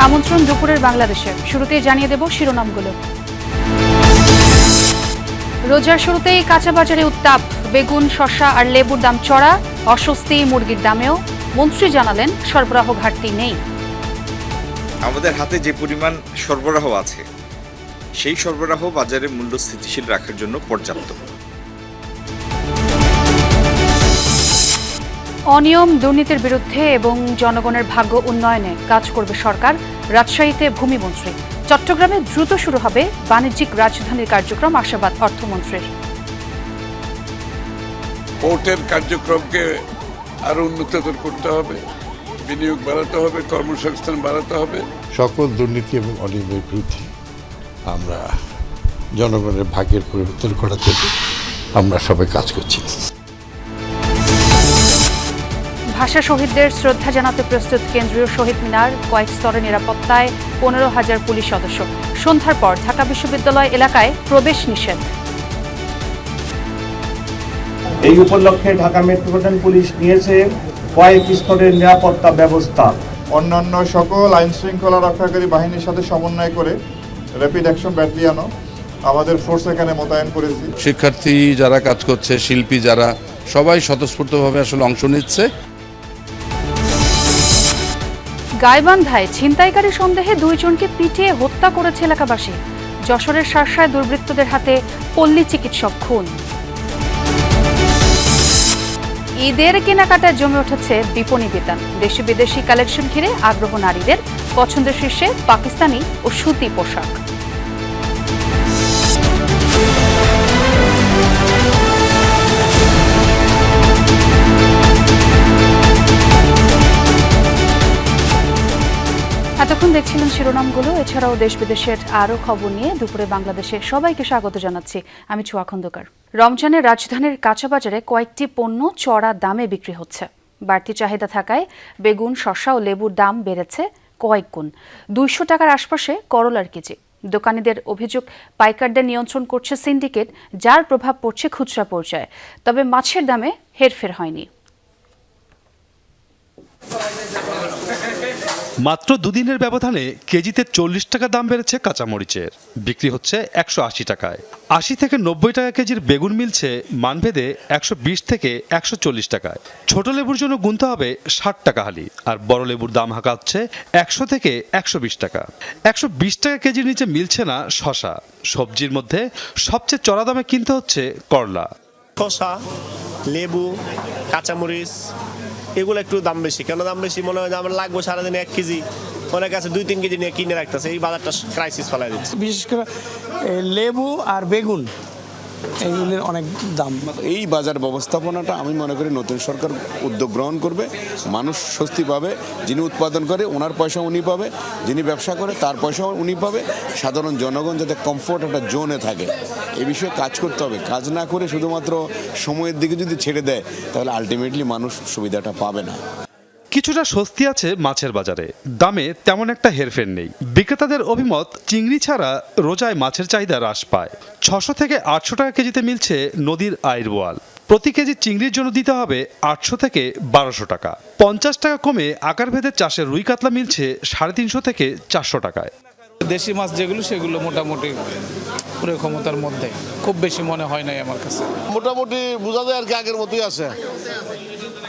আমন্ত্রণ দুপুরের বাংলাদেশে। শুরুতেই জানিয়ে দেব শিরোনামগুলো। রোজার শুরুতেই কাঁচা বাজারে উত্তাপ, বেগুন, শসা আর লেবুর দাম চড়া, অস্বস্তি মুরগির দামেও। মন্ত্রী জানালেন সরবরাহ ঘাটতি নেই। আমাদের হাতে যে পরিমাণ সরবরাহ আছে সেই সরবরাহ বাজারে মূল্য স্থিতিশীল রাখার জন্য পর্যাপ্ত। অনিয়ম দুর্নীতির বিরুদ্ধে এবং জনগণের ভাগ্য উন্নয়নে কাজ করবে সরকার। রাজশাহীতে ভূমিমন্ত্রী। চট্টগ্রামে দ্রুত শুরু হবে বাণিজ্যিক রাজধানীর কার্যক্রম, আশাবাদ অর্থমন্ত্রীর। পোর্টের কার্যক্রমকে আরো উন্নততর করতে হবে, বিনিয়োগ বাড়াতে হবে, কর্মসংস্থান বাড়াতে হবে। সকল দুর্নীতি এবং অনিয়মের বিরুদ্ধে আমরা জনগণের ভাগ্যের পরিবর্তন করার জন্য আমরা সবাই কাজ করছি। ভাষা শহীদদের শ্রদ্ধা জানাতে প্রস্তুত কেন্দ্রীয় শহীদ মিনার। কয়েক স্তরে নিরাপত্তায় 15,000 পুলিশ সদস্য। সন্ধ্যার পর ঢাকা বিশ্ববিদ্যালয় এলাকায় প্রবেশ নিষেধ। এই উপলক্ষে ঢাকা মেট্রোপলিটন পুলিশ নিয়েছে কয়েক স্তরের নিরাপত্তা ব্যবস্থা। অন্যান্য সকল আইন শৃঙ্খলা রক্ষাকারী বাহিনীর সাথে সমন্বয় করে র্যাপিড অ্যাকশন ব্যাটালিয়নও আমাদের ফোর্স এখানে মোতায়েন করেছি। শিক্ষার্থী যারা কাজ করছে, শিল্পী যারা, সবাই স্বতঃস্ফূর্তভাবে আসলে অংশ নিচ্ছে। গাইবান্ধায় ছিনতাইকারী সন্দেহে 2 জনকে পিটিয়ে হত্যা করেছে এলাকাবাসী। যশোরের শার্শায় দুর্বৃত্তদের হাতে পল্লী চিকিৎসক খুন। ঈদের কেনাকাটায় জমে উঠেছে বিপণী বিতান। দেশি বিদেশি কালেকশন ঘিরে আগ্রহ নারীদের। পছন্দের শীর্ষে পাকিস্তানি ও সুতি পোশাক। এতক্ষণ দেখছিলেন শিরোনামগুলো। এছাড়াও দেশ বিদেশের আরও খবর নিয়ে দুপুরে বাংলাদেশে সবাইকে স্বাগত জানাচ্ছি। আমি ছোঁয়া খন্দকার। রমজানের রাজধানীর কাঁচা বাজারে কয়েকটি পণ্য চড়া দামে বিক্রি হচ্ছে। বাড়তি চাহিদা থাকায় বেগুন, শসা ও লেবুর দাম বেড়েছে কয়েক গুণ। 200 টাকার আশপাশে করলার কেজি। দোকানিদের অভিযোগ, পাইকারদের নিয়ন্ত্রণ করছে সিন্ডিকেট, যার প্রভাব পড়ছে খুচরা পর্যায়ে। তবে মাছের দামে হেরফের হয়নি। মাত্র দুদিনের ব্যবধানে কেজিতে 40 টাকা দাম বেড়েছে কাঁচামরিচের। বিক্রি হচ্ছে 180 টাকায়। 80 থেকে 90 টাকা কেজির বেগুন মিলছে মানভেদে 120 থেকে 140 টাকায়। ছোট লেবুর জন্য গুনতে হবে 60 টাকা হালি, আর বড় লেবুর দাম হাঁকাচ্ছে 100 থেকে 120 টাকা। 120 টাকা কেজির নিচে মিলছে না শসা। সবজির মধ্যে সবচেয়ে চড়া দামে কিনতে হচ্ছে করলা। শসা, লেবু, কাঁচামরিচ এগুলো একটু দাম বেশি। কেন দাম বেশি? মনে হয় যে আমার লাগবে সারাদিনে 1 কেজি, অনেক আছে 2-3 কেজি নিয়ে কিনে রাখতেছে। এই বাজারটা ক্রাইসিস ফেলাই দিচ্ছে। বিশেষ করে লেবু আর বেগুন এইগুলির অনেক দাম। এই বাজার ব্যবস্থাপনাটা আমি মনে করি নতুন সরকার উদ্যোগ গ্রহণ করবে। মানুষ স্বস্তি পাবে। যিনি উৎপাদন করে ওনার পয়সা উনি পাবে, যিনি ব্যবসা করে তার পয়সা উনি পাবে। সাধারণ জনগণ যাতে কমফোর্ট একটা জোনে থাকে, এ বিষয়ে কাজ করতে হবে। কাজ না করে শুধুমাত্র সময়ের দিকে যদি ছেড়ে দেয় তাহলে আলটিমেটলি মানুষ সুবিধাটা পাবে না। কিছুটা স্বস্তি আছে মাছের বাজারে। দামে তেমন একটা হেরফের নেই। বিক্রেতাদের অভিমত, চিংড়ি ছাড়া রোজায় মাছের চাহিদা হ্রাস পায়। 600 থেকে 800 টাকা কেজিতে মিলছে নদীর আইর বোয়াল। প্রতি কেজি চিংড়ির জন্য দিতে হবে 800 থেকে 1200 টাকা। 50 টাকা কমে আকারভেদে চাষের রুই কাতলা মিলছে 350 থেকে 400 টাকায়। দেশি মাছ যেগুলো সেগুলো মোটামুটি পুরো ক্ষমতার মধ্যে, খুব বেশি মনে হয় নাই আমার কাছে। মোটামুটি বোঝা যায় আর কি আগের মতোই আছে।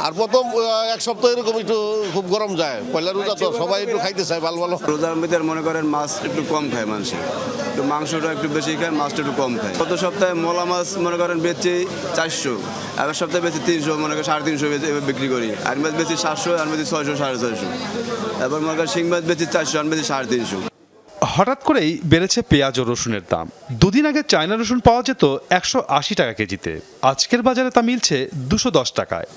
আর প্রথম 1 সপ্তাহ এরকম একটু খুব গরম যায়। পয়লা রোজা তো সবাই একটু খাইতে চায় ভালো ভালো। রোজার মধ্যে মনে করেন মাছ একটু কম খায় মানুষ, একটু মাংসটা একটু বেশি খায়, মাছটা একটু কম খায়। গত সপ্তাহে মোলা মাছ মনে করেন বেচে 400, আগের সপ্তাহে বেশি 300, মনে করেন 350 এবার বিক্রি করি। আর মাছ বেশি 700, আর বেশি 600, 650। এবার মনে করেন শিং মাছ বেশি 400, আর বেশি 350। হঠাৎ করেই বেড়েছে পেঁয়াজ ও রসুনের দাম। দুদিন আগে চায়না রসুন পাওয়া যেত 180 টাকা কেজিতে। আজকের বাজারে তা মিলছে 210 টাকায়।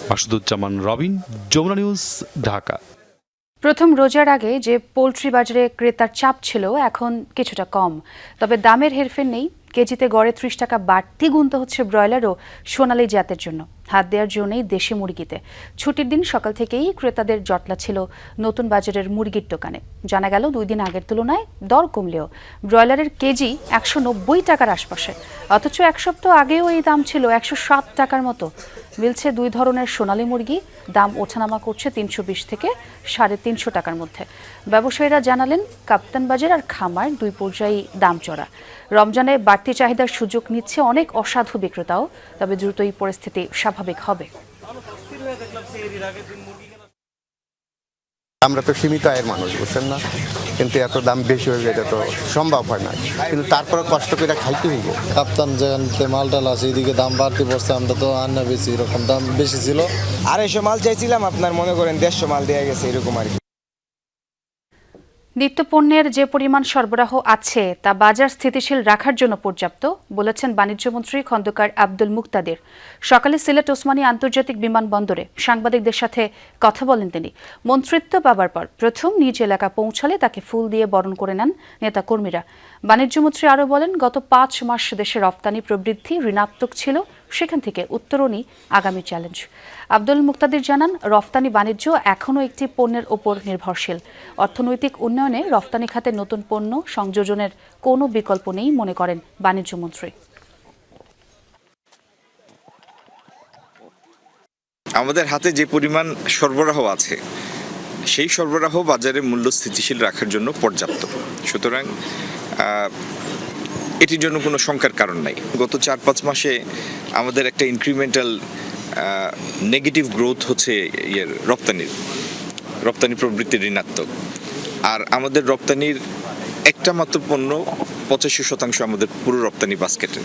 মাসুদুজ্জামান রবিন, যমুনা নিউজ, ঢাকা। প্রথম রোজার আগে যে পোল্ট্রি বাজারে ক্রেতার চাপ ছিল এখন কিছুটা কম, তবে দামের হেরফের নেই। কেজিতে গড়ে ৩০ টাকা বাড়তি গুনতে হচ্ছে ব্রয়লার ও সোনালী জাতের জন্য। হাত দেওয়ার জন্যই দেশি মুরগিতে ছুটির দিন সকাল থেকেই ক্রেতাদের জটলা ছিল নতুন বাজারের মুরগির দোকানে। জানা গেল 2 দিন আগের তুলনায় দর কমলেও ব্রয়লারের কেজি 190 টাকার আশপাশে, অথচ এক সপ্তাহ আগেও এই দাম ছিল 107 টাকার মতো। মিলছে 2 ধরনের সোনালী মুরগি, দাম ওঠানামা করছে 320 থেকে 350 টাকার মধ্যে। ব্যবসায়ীরা জানালেন কাপ্তান বাজার আর খামার 2 পর্যায়ে দাম চড়া। রমজানে বাড়তি চাহিদার সুযোগ নিচ্ছে অনেক অসাধু বিক্রেতাও, তবে দ্রুতই পরিস্থিতি স্বাভাবিক হবে। আমরা তো সীমিত আয়ের মানুষ, বুঝছেন না, কিন্তু এত দাম বেশি হয়ে যায় এটা তো সম্ভব হয় না, কিন্তু তারপরে কষ্ট করে খাইতে হইবে। কাপ্তান যেখানে মালটাল আছে এদিকে দাম বাড়তি পড়ছে, আমরা তো আন্না বেশি এরকম দাম বেশি ছিল। 250 মাল চাইছিলাম, আপনার মনে করেন 150 মাল দেওয়া গেছে এরকম আর কি। নিত্যপণ্যের যে পরিমাণ সরবরাহ আছে তা বাজার স্থিতিশীল রাখার জন্য পর্যাপ্ত, বলেছেন বাণিজ্যমন্ত্রী খন্দকার আব্দুল মুক্তাদির। সকালে সিলেট ওসমানী আন্তর্জাতিক বিমানবন্দরে সাংবাদিকদের সাথে কথা বলেন তিনি। মন্ত্রিত্ব পাবার পর প্রথম নিজ এলাকা পৌঁছালে তাকে ফুল দিয়ে বরণ করে নেন নেতাকর্মীরা। বাণিজ্যমন্ত্রী আরও বলেন, গত 5 মাস দেশে রপ্তানি প্রবৃদ্ধি ঋণাত্মক ছিল, সেখান থেকে উত্তরণই আগামী চ্যালেঞ্জ। আব্দুল মুক্তাদির জানান, রফতানি বাণিজ্য এখনও একটি পণ্যের ওপর নির্ভরশীল। অর্থনৈতিক উন্নয়নে রফতানি খাতে নতুন পণ্য সংযোজনের কোনো বিকল্প নেই মনে করেন বাণিজ্যমন্ত্রী। আমাদের হাতে যে পরিমাণ সরবরাহ আছে সেই সরবরাহ বাজারে মূল্য স্থিতিশীল রাখার জন্য পর্যাপ্ত, সুতরাং এটির জন্য কোনো শঙ্কার কারণ নাই। গত 4-5 মাসে আমাদের একটা ইনক্রিমেন্টাল নেগেটিভ গ্রোথ হচ্ছে রপ্তানি প্রবৃত্তি ঋণাত্মক, আর আমাদের রপ্তানির একটা মাত্র পণ্য 85% আমাদের পুরো রপ্তানি বাস্কেটে।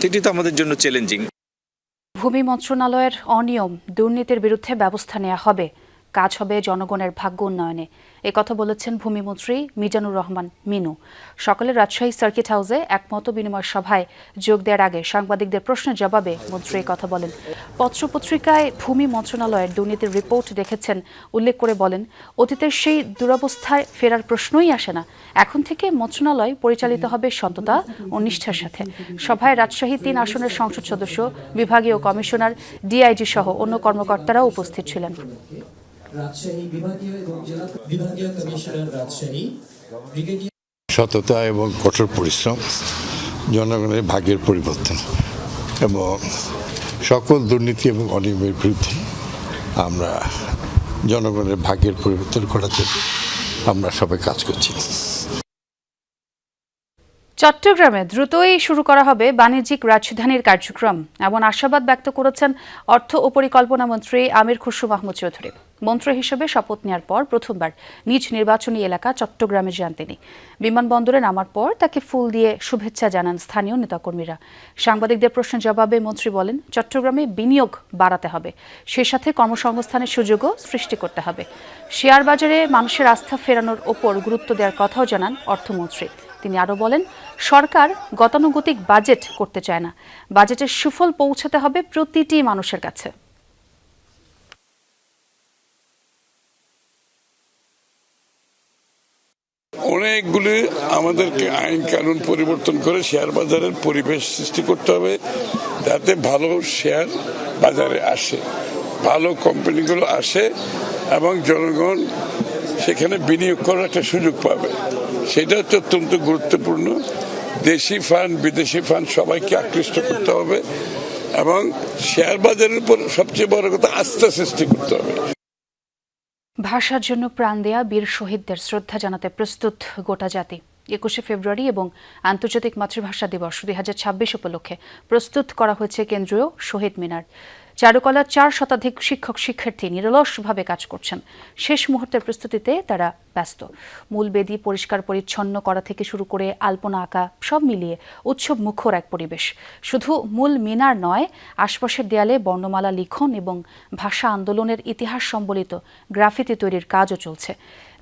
এটি তো আমাদের জন্য চ্যালেঞ্জিং। ভূমি মন্ত্রণালয়ের অনিয়ম দুর্নীতির বিরুদ্ধে ব্যবস্থা নেওয়া হবে, কাজ হবে জনগণের ভাগ্য উন্নয়নে, একথা বলেছেন ভূমিমন্ত্রী মিজানুর রহমান মিনু। সকালে রাজশাহী সার্কিট হাউসে এক মত বিনিময় সভায় যোগ দেওয়ার আগে সাংবাদিকদের প্রশ্নের জবাবে মন্ত্রী কথা বলেন। পত্রপত্রিকায় ভূমি মন্ত্রণালয়ের দুর্নীতির রিপোর্ট দেখেছেন উল্লেখ করে বলেন, অতীতের সেই দুরবস্থায় ফেরার প্রশ্নই আসে না। এখন থেকে মন্ত্রণালয় পরিচালিত হবে সততা ও নিষ্ঠার সাথে। সভায় রাজশাহী 3 আসনের সংসদ সদস্য, বিভাগীয় কমিশনার, ডিআইজি সহ অন্য কর্মকর্তারাও উপস্থিত ছিলেন। সততা এবং কঠোর পরিশ্রম, জনগণের ভাগ্যের পরিবর্তন এবং সকল দুর্নীতি এবং অনিয়মের বিরুদ্ধে আমরা জনগণের ভাগ্যের পরিবর্তন করার জন্য আমরা সবাই কাজ করছি। চট্টগ্রামে দ্রুতই শুরু করা হবে বাণিজ্যিক রাজধানীর কার্যক্রম, এমন আশাবাদ ব্যক্ত করেছেন অর্থ ও পরিকল্পনা মন্ত্রী আমির খুসরু মাহমুদ চৌধুরী। মন্ত্রী হিসেবে শপথ নেওয়ার পর প্রথমবার নিজ নির্বাচনী এলাকা চট্টগ্রামে যান তিনি। বিমানবন্দরে নামার পর তাকে ফুল দিয়ে শুভেচ্ছা জানান স্থানীয় নেতাকর্মীরা। সাংবাদিকদের প্রশ্নের জবাবে মন্ত্রী বলেন, চট্টগ্রামে বিনিয়োগ বাড়াতে হবে, সেই সাথে কর্মসংস্থানের সুযোগও সৃষ্টি করতে হবে। শেয়ার বাজারে মানুষের আস্থা ফেরানোর ওপর গুরুত্ব দেওয়ার কথাও জানান অর্থমন্ত্রী। তিনি আরও বলেন, সরকার গতানুগতিক বাজেট করতে চায় না, বাজেটের সুফল পৌঁছাতে হবে প্রতিটি মানুষের কাছে। অনেকগুলি আমাদেরকে আইন কানুন পরিবর্তন করে শেয়ার বাজারের পরিবেশ সৃষ্টি করতে হবে, যাতে ভালো শেয়ার বাজারে আসে, ভালো কোম্পানিগুলো আসে এবং জনগণ সেখানে বিনিয়োগ করার একটা সুযোগ পাবে। সেটা হচ্ছে অত্যন্ত গুরুত্বপূর্ণ। দেশি ফান্ড, বিদেশি ফান্ড সবাইকে আকৃষ্ট করতে হবে এবং শেয়ার বাজারের উপর সবচেয়ে বড় কথা আস্থা সৃষ্টি করতে হবে। ভাষার জন্য প্রাণ দেয়া বীর শহীদদের শ্রদ্ধা জানাতে প্রস্তুত গোটা জাতি। 21শে ফেব্রুয়ারি এবং আন্তর্জাতিক মাতৃভাষা দিবস 2026 উপলক্ষে প্রস্তুত করা হয়েছে কেন্দ্রীয় শহীদ মিনার। চারুকলার 4 শতাধিক শিক্ষক শিক্ষার্থী নিরলসভাবে কাজ করছেন। শেষ মুহূর্তের প্রস্তুতিতে তারা ব্যস্ত। মূল বেদি পরিষ্কার পরিচ্ছন্ন করা থেকে শুরু করে আলপনা আঁকা সব মিলিয়ে উৎসব মুখর এক পরিবেশ। শুধু মূল মিনার নয়, আশপাশের দেয়ালে বর্ণমালা লিখন এবং ভাষা আন্দোলনের ইতিহাস সম্বলিত গ্রাফিতি তৈরির কাজও চলছে।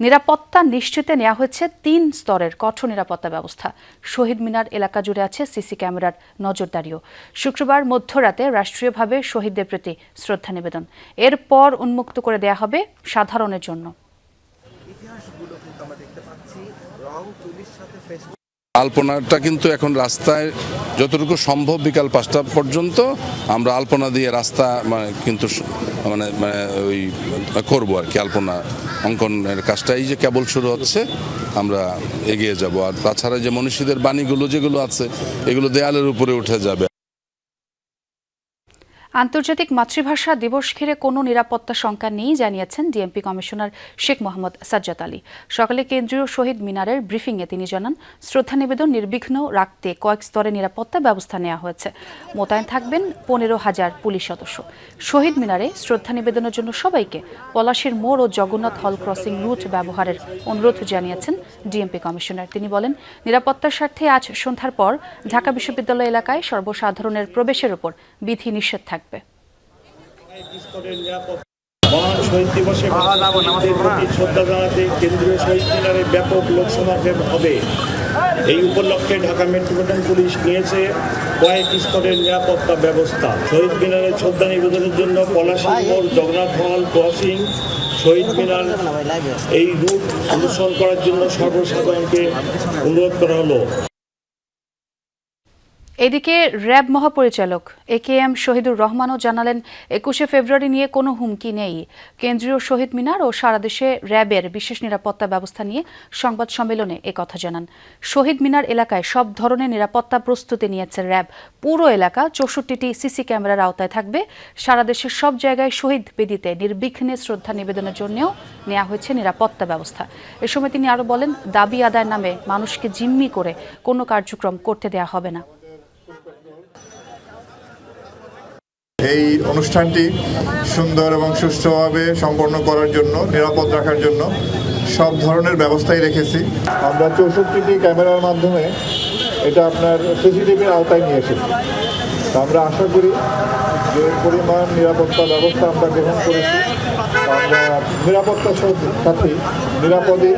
নিরাপত্তা নিশ্চিতে নেওয়া হয়েছে 3 স্তরের কঠোর নিরাপত্তা ব্যবস্থা। শহীদ মিনার এলাকা জুড়ে আছে সিসি ক্যামেরার নজরদারিও। শুক্রবার মধ্যরাতে রাষ্ট্রীয়ভাবে শহীদদের প্রতি শ্রদ্ধা নিবেদন, এরপর উন্মুক্ত করে দেয়া হবে সাধারণের জন্য। আলপনাটা কিন্তু এখন রাস্তায় যতটুকু সম্ভব বিকাল 5টা পর্যন্ত আমরা আলপনা দিয়ে রাস্তা কিন্তু ওই করবো আর কি। আলপনা অঙ্কনের কাজটা এই যে কেবল শুরু হচ্ছে, আমরা এগিয়ে যাব। আর তাছাড়া যে মনীষীদের বাণীগুলো যেগুলো আছে এগুলো দেয়ালের উপরে উঠে যাবে। আন্তর্জাতিক মাতৃভাষা দিবস ঘিরে কোনো নিরাপত্তা শঙ্কা নেই জানিয়েছেন ডিএমপি কমিশনার শেখ মোহাম্মদ সাজ্জাদ আলী। সকালে কেন্দ্রীয় শহীদ মিনারের ব্রিফিংয়ে তিনি জানান, শ্রদ্ধা নিবেদন নির্বিঘ্ন রাখতে কয়েক স্তরে নিরাপত্তা ব্যবস্থা নেওয়া হয়েছে। মোতায়েন থাকবেন 15,000 পুলিশ সদস্য। শহীদ মিনারে শ্রদ্ধা নিবেদনের জন্য সবাইকে পলাশীর মোড় ও জগন্নাথ হল ক্রসিং রুট ব্যবহারের অনুরোধ জানিয়েছেন ডিএমপি কমিশনার। তিনি বলেন, নিরাপত্তার স্বার্থে আজ সন্ধ্যার পর ঢাকা বিশ্ববিদ্যালয় এলাকায় সর্বসাধারণের প্রবেশের উপর বিধি নিষেধ থাকবে। মহান শহীদ দিবসে প্রতি শ্রদ্ধা জানাতে কেন্দ্রীয় শহীদ মিনারে ব্যাপক লোকসমাগম হবে। এই উপলক্ষে ঢাকা মেট্রোপলিটন পুলিশ নিয়েছে কয়েক স্তরের নিরাপত্তা ব্যবস্থা। শহীদ মিনারে শ্রদ্ধা নিবেদনের জন্য পলাশী মোড়, জগন্নাথ হল ক্রসিং, শহীদ মিনার এই রুট অনুসরণ করার জন্য সর্বসাধারণকে অনুরোধ করা হলো। এদিকে র্যাব মহাপরিচালক AKM শহীদুর রহমানও জানালেন, 21শে ফেব্রুয়ারি নিয়ে কোনো হুমকি নেই। কেন্দ্রীয় শহীদ মিনার ও সারা দেশে র্যাবের বিশেষ নিরাপত্তা ব্যবস্থা নিয়ে সংবাদ সম্মেলনে একথা জানান। শহীদ মিনার এলাকায় সব ধরনের নিরাপত্তা প্রস্তুতি নিয়েছে র্যাব। পুরো এলাকা 64টি সিসি ক্যামেরার আওতায় থাকবে। সারা দেশের সব জায়গায় শহীদ বেদিতে নির্বিঘ্নে শ্রদ্ধা নিবেদনের জন্যও নেওয়া হয়েছে নিরাপত্তা ব্যবস্থা। এ সময় তিনি আরও বলেন, দাবি আদায়ের নামে মানুষকে জিম্মি করে কোনো কার্যক্রম করতে দেওয়া হবে না। এই অনুষ্ঠানটি সুন্দর এবং সুষ্ঠুভাবে সম্পন্ন করার জন্য, নিরাপদ রাখার জন্য সব ধরনের ব্যবস্থাই রেখেছি। আমরা 64টি ক্যামেরার মাধ্যমে এটা আপনার সিসিটিভির আওতায় নিয়ে এসেছি। আমরা আশা করি যে পরিমাণ নিরাপত্তা ব্যবস্থা আমরা গ্রহণ করেছি, আমরা নিরাপত্তার সাথে নিরাপদে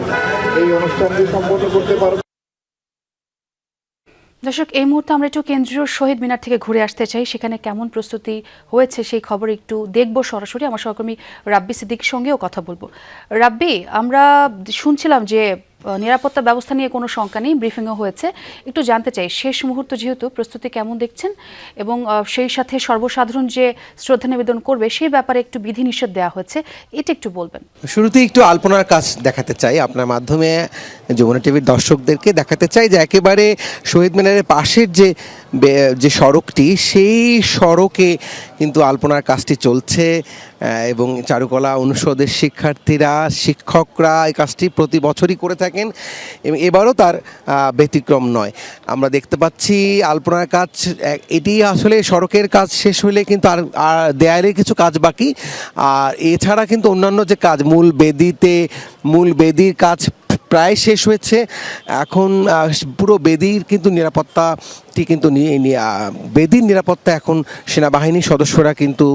এই অনুষ্ঠানটি সম্পন্ন করতে পারব। দর্শক, এই মুহূর্তে আমরা একটু কেন্দ্রীয় শহীদ মিনার থেকে ঘুরে আসতে চাই। সেখানে কেমন প্রস্তুতি হয়েছে সেই খবর একটু দেখব সরাসরি। আমার সহকর্মী রাব্বি সিদ্দিকীর সঙ্গেও কথা বলবো। রাব্বি, আমরা শুনছিলাম যে নিরাপত্তা ব্যবস্থা নিয়ে কোনো শঙ্কা নেই, ব্রিফিংও হয়েছে। একটু জানতে চাই, শেষ মুহূর্ত যেহেতু প্রস্তুতি কেমন দেখছেন এবং সেই সাথে সর্বসাধারণ যে শ্রদ্ধা নিবেদন করবে সেই ব্যাপারে একটু বিধিনিষেধ দেওয়া হয়েছে, এটা একটু বলবেন। শুরুতেই একটু আলপনার কাজ দেখাতে চাই আপনার মাধ্যমে, যমুনা টিভির দর্শকদেরকে দেখাতে চাই যে একেবারে শহীদ মিনারের পাশের যে সড়কটি, সেই সড়কে কিন্তু আলপনার কাজটি চলছে এবং চারুকলা অনুষদের শিক্ষার্থীরা, শিক্ষকরা এই কাজটি প্রতি বছরই করে থাকেন এবং এবারও তার ব্যতিক্রম নয়। আমরা দেখতে পাচ্ছি আলপনার কাজ, এটি আসলে সড়কের কাজ শেষ হলে কিন্তু আর দেয়ালের কিছু কাজ বাকি। আর এছাড়া কিন্তু অন্যান্য যে কাজ, মূল বেদির কাজ প্রায় শেষ হয়েছে। এখন পুরো বেদির কিন্তু নিরাপত্তাটি কিন্তু বেদির নিরাপত্তা এখন সেনাবাহিনীর সদস্যরা কিন্তু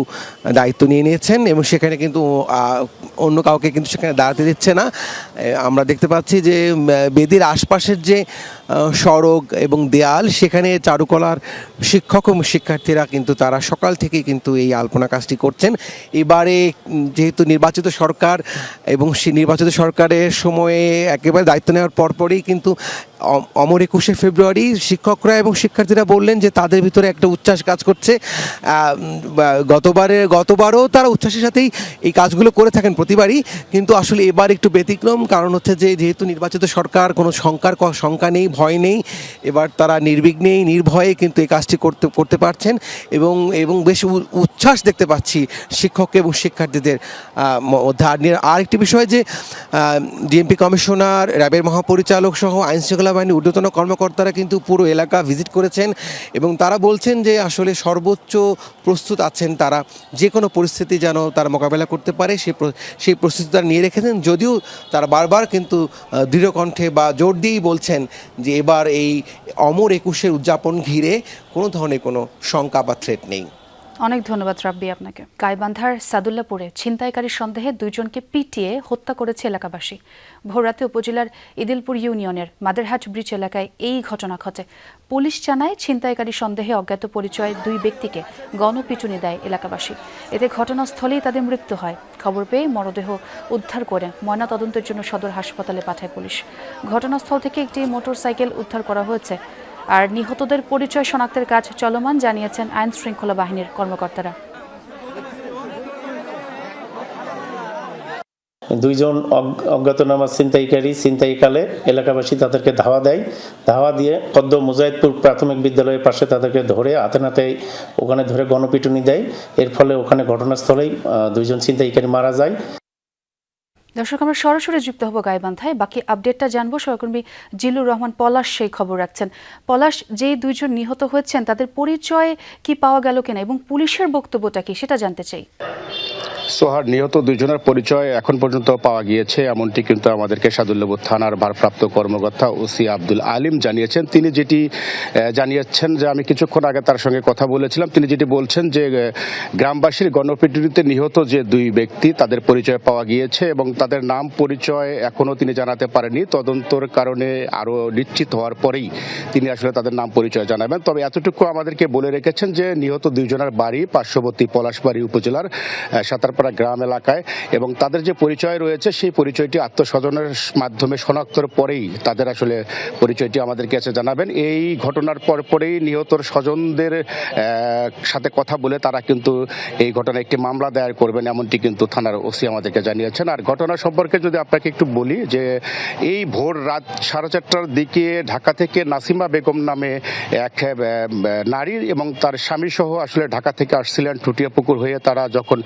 দায়িত্ব নিয়ে নিয়েছেন এবং সেখানে কিন্তু অন্য কাউকে কিন্তু সেখানে দাঁড়াতে দিচ্ছে না। আমরা দেখতে পাচ্ছি যে বেদির আশপাশের যে সড়ক এবং দেয়াল, সেখানে চারুকলার শিক্ষক এবং শিক্ষার্থীরা কিন্তু তারা সকাল থেকেই কিন্তু এই আলপনা কাজটি করছেন। এবারে যেহেতু নির্বাচিত সরকার এবং সেই নির্বাচিত সরকারের সময়ে একেবারে দায়িত্ব নেওয়ার পরপরই কিন্তু অমর 21শে ফেব্রুয়ারি শিক্ষকরা এবং শিক্ষার্থীরা বললেন যে তাদের ভিতরে একটা উচ্ছ্বাস কাজ করছে। গতবারও তারা উচ্ছ্বাসের সাথেই এই কাজগুলো করে থাকেন প্রতিবারই, কিন্তু আসলে এবার একটু ব্যতিক্রম। কারণ হচ্ছে যে যেহেতু নির্বাচিত সরকার, কোনো শঙ্কা নেই, ভয় নেই, এবার তারা নির্বিঘ্নেই নির্ভয়ে কিন্তু এই কাজটি করতে পারছেন এবং বেশ উচ্ছ্বাস দেখতে পাচ্ছি শিক্ষক এবং শিক্ষার্থীদের মধ্যে। আর একটি বিষয় যে ডিএমপি কমিশনার, র্যাবের মহাপরিচালক সহ আইনশৃঙ্খলা বাহিনীর ঊর্ধ্বতন কর্মকর্তারা কিন্তু পুরো এলাকা ভিজিট করেছেন এবং তারা বলছেন যে আসলে সর্বোচ্চ প্রস্তুত আছেন তারা, যে কোনো পরিস্থিতি যেন তারা মোকাবেলা করতে পারে সেই প্রস্তুতি তারা নিয়ে রেখেছেন। যদিও তারা বারবার কিন্তু দৃঢ় কণ্ঠে বা জোর দিয়েই বলছেন যে এবার এই অমর 21-এর উদযাপন ঘিরে কোনো ধরনের কোনো শঙ্কা বা থ্রেট নেই। অনেক ধন্যবাদ রাব্বি আপনাকে। গাইবান্ধার সাদুল্লাপুরে ছিনতাইকারী সন্দেহে 2 জনকে পিটিয়ে হত্যা করেছে এলাকাবাসী। ভোররাতে উপজেলার ইদিলপুর ইউনিয়নের মাদারহাট ব্রিজ এলাকায় এই ঘটনা ঘটে। পুলিশ জানায় ছিনতাইকারী সন্দেহে অজ্ঞাত পরিচয় 2 ব্যক্তিকে গণপিটুনি দেয় এলাকাবাসী। এতে ঘটনাস্থলেই তাদের মৃত্যু হয়। খবর পেয়ে মরদেহ উদ্ধার করে ময়নাতদন্তের জন্য সদর হাসপাতালে পাঠায় পুলিশ। ঘটনাস্থল থেকে একটি মোটরসাইকেল উদ্ধার করা হয়েছে। আর নিহতদের পরিচয় শনাক্তের কাজ চলমান জানিয়েছেন আইন শৃঙ্খলা বাহিনীর কর্মকর্তারা। 2 জন অজ্ঞাতনামা ছিনতাইকালে এলাকাবাসী তাদেরকে ধাওয়া দেয়। ধাওয়া দিয়ে পদ্ম মুজাহিদপুর প্রাথমিক বিদ্যালয়ের পাশে তাদেরকে ধরে হাতে নাতে ওখানে ধরে গণপিটুনি দেয়। এর ফলে ওখানে ঘটনাস্থলেই 2 জন ছিনতাইকারী মারা যায়। দর্শক, আমরা সরাসরি যুক্ত হব গাইবান্ধায়। বাকি আপডেটটা জানবো সহকর্মী জিলুর রহমান পলাশ সেই খবর রাখছেন। পলাশ, যেই 2 জন নিহত হয়েছেন তাদের পরিচয় কি পাওয়া গেল কিনা এবং পুলিশের বক্তব্যটা কি সেটা জানতে চাই। সোহার, নিহত 2 জনের পরিচয় এখন পর্যন্ত পাওয়া গিয়েছে, এমনটি কিন্তু আমাদেরকে সাদুল্লাপুর থানার ভারপ্রাপ্ত কর্মকর্তা ওসি আব্দুল আলিম জানিয়েছেন। তিনি যেটি জানিয়েছেন যে আমি কিছুক্ষণ আগে তার সঙ্গে কথা বলেছিলাম, তিনি যেটি বলছেন যে গ্রামবাসীর গণপিটুনিতে নিহত যে 2 ব্যক্তি তাদের পরিচয় পাওয়া গিয়েছে এবং তাদের নাম পরিচয় এখনও তিনি জানাতে পারেননি। তদন্তর কারণে আরও নিশ্চিত হওয়ার পরেই তিনি আসলে তাদের নাম পরিচয় জানাবেন। তবে এতটুকু আমাদেরকে বলে রেখেছেন যে নিহত 2 জনের বাড়ি পার্শ্ববর্তী পলাশবাড়ি উপজেলার সাতারপাড়া গ্রাম এলাকায় এবং তাদের যে পরিচয় রয়েছে সেই পরিচয়টি আত্মস্বজনের মাধ্যমে শনাক্তর পরেই তাদের আসলে পরিচয়টি আমাদের কাছে জানাবেন। এই ঘটনার পরেই নিহতর স্বজনদের সাথে কথা বলে তারা কিন্তু এই ঘটনায় একটি মামলা দায়ের করবেন, এমনটি কিন্তু থানার ওসি আমাদেরকে জানিয়েছেন। আর ঘটনা সম্পর্কে যদি আপনাকে একটু বলি যে এই ভোর রাত 4:30টার দিকে ঢাকা থেকে নাসিমা বেগম নামে এক নারী এবং তার স্বামী সহ আসলে ঢাকা থেকে আসছিলেন টুটিয়াপুকুর হয়ে। তারা যখন